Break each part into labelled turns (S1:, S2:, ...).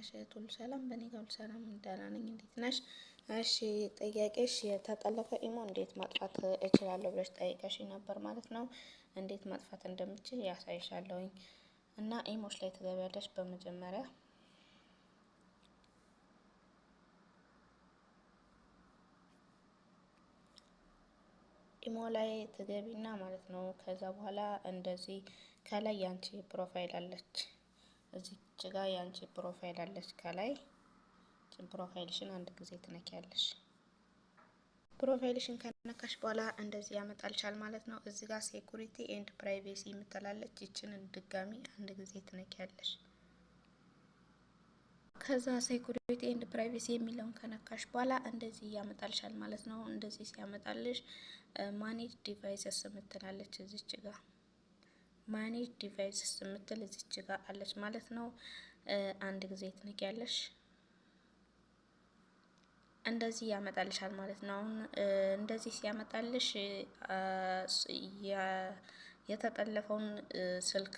S1: ነሽ? ሁሉ ሰላም? በእኔ ጋር ሁሉ ሰላም ደህና ነኝ። እንዴት ነሽ? እሺ ጥያቄሽ የተጠለፈ ኢሞ እንዴት ማጥፋት እችላለሁ ብለሽ ጠይቀሽ ነበር ማለት ነው። እንዴት ማጥፋት እንደምችል ያሳይሻለሁኝ። እና ኢሞሽ ላይ ትገቢያለሽ። በመጀመሪያ ኢሞ ላይ ትገቢና ማለት ነው። ከዛ በኋላ እንደዚህ ከላይ ያንቺ ፕሮፋይል አለች። እዚች ጋር ያንቺ ፕሮፋይል አለች ከላይ ፕሮፋይልሽን አንድ ጊዜ ትነኪያለሽ። ፕሮፋይልሽን ከነካሽ በኋላ እንደዚህ ያመጣልሻል ማለት ነው። እዚህ ጋር ሴኩሪቲ ኤንድ ፕራይቬሲ የምትላለች ይችን ድጋሚ አንድ ጊዜ ትነኪያለሽ። ከዛ ሴኩሪቲ ኤንድ ፕራይቬሲ የሚለውን ከነካሽ በኋላ እንደዚህ ያመጣልሻል ማለት ነው። እንደዚህ ሲያመጣልሽ ማኔጅ ዲቫይስስ የምትላለች እዚች ጋር ማኔጅ ዲቫይስስ የምትል እዚች ጋር አለች ማለት ነው። አንድ ጊዜ ትነኪያለሽ። እንደዚህ ያመጣልሻል ማለት ነው። አሁን እንደዚህ ሲያመጣልሽ የተጠለፈውን ስልክ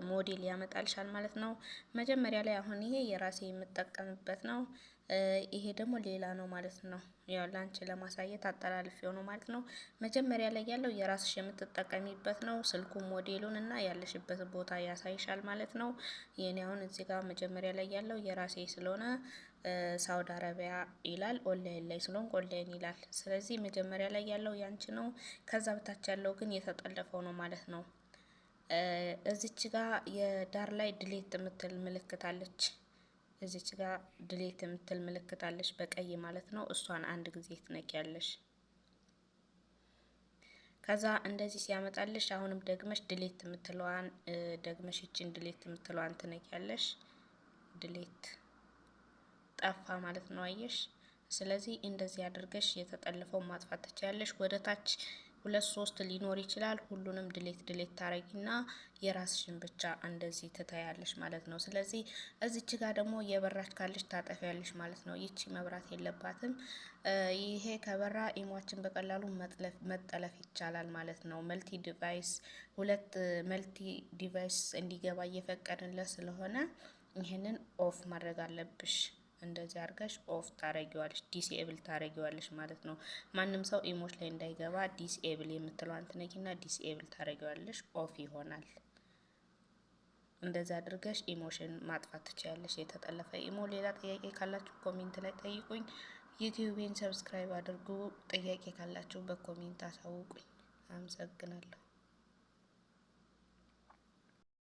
S1: ሞዴል ያመጣልሻል ማለት ነው። መጀመሪያ ላይ አሁን ይሄ የራሴ የምጠቀምበት ነው። ይሄ ደግሞ ሌላ ነው ማለት ነው። ያው ላንቺ ለማሳየት አጠላልፌው ነው ማለት ነው። መጀመሪያ ላይ ያለው የራስሽ የምትጠቀሚበት ነው። ስልኩ ሞዴሉን እና ያለሽበት ቦታ ያሳይሻል ማለት ነው። የኔ አሁን እዚህ ጋር መጀመሪያ ላይ ያለው የራሴ ስለሆነ ሳውዲ አረቢያ ይላል። ኦንላይን ላይ ስለሆንኩ ኦንላይን ይላል። ስለዚህ መጀመሪያ ላይ ያለው ያንቺ ነው። ከዛ በታች ያለው ግን የተጠለፈው ነው ማለት ነው። እዚች ጋር የዳር ላይ ድሌት የምትል ምልክት አለች። እዚች ጋር ድሌት የምትል ምልክት አለች በቀይ ማለት ነው። እሷን አንድ ጊዜ ትነኪያለሽ። ከዛ እንደዚህ ሲያመጣልሽ አሁንም ደግመሽ ድሌት የምትለዋን ደግመሽ እቺን ድሌት የምትለዋን ትነኪያለሽ። ድሌት ጠፋ ማለት ነው። አየሽ? ስለዚህ እንደዚህ አድርገሽ የተጠለፈው ማጥፋት ትችያለሽ። ወደ ታች 2-3 ሊኖር ይችላል። ሁሉንም ድሌት ታረጊና የራስሽን ብቻ እንደዚህ ትታያለሽ ማለት ነው። ስለዚህ እዚች ጋር ደግሞ የበራች ካለሽ ታጠፊያለሽ ማለት ነው። ይቺ መብራት የለባትም። ይሄ ከበራ ኢሟችን በቀላሉ መጠለፍ ይቻላል ማለት ነው። መልቲ ዲቫይስ ሁለት መልቲ ዲቫይስ እንዲገባ እየፈቀድንለት ስለሆነ ይሄንን ኦፍ ማድረግ አለብሽ። እንደዚህ አድርገሽ ኦፍ ታረጊዋለሽ፣ ዲስኤብል ታረጊዋለሽ ማለት ነው። ማንም ሰው ኢሞች ላይ እንዳይገባ ዲስኤብል የምትለዋን ትነኪና ዲስኤብል ታረጊዋለሽ፣ ኦፍ ይሆናል። እንደዚህ አድርገሽ ኢሞሽን ማጥፋት ትችያለሽ። የተጠለፈ ኢሞ። ሌላ ጥያቄ ካላችሁ ኮሜንት ላይ ጠይቁኝ። ዩቲዩቤን ሰብስክራይብ አድርጉ። ጥያቄ ካላችሁ በኮሜንት አሳውቁኝ። አመሰግናለሁ።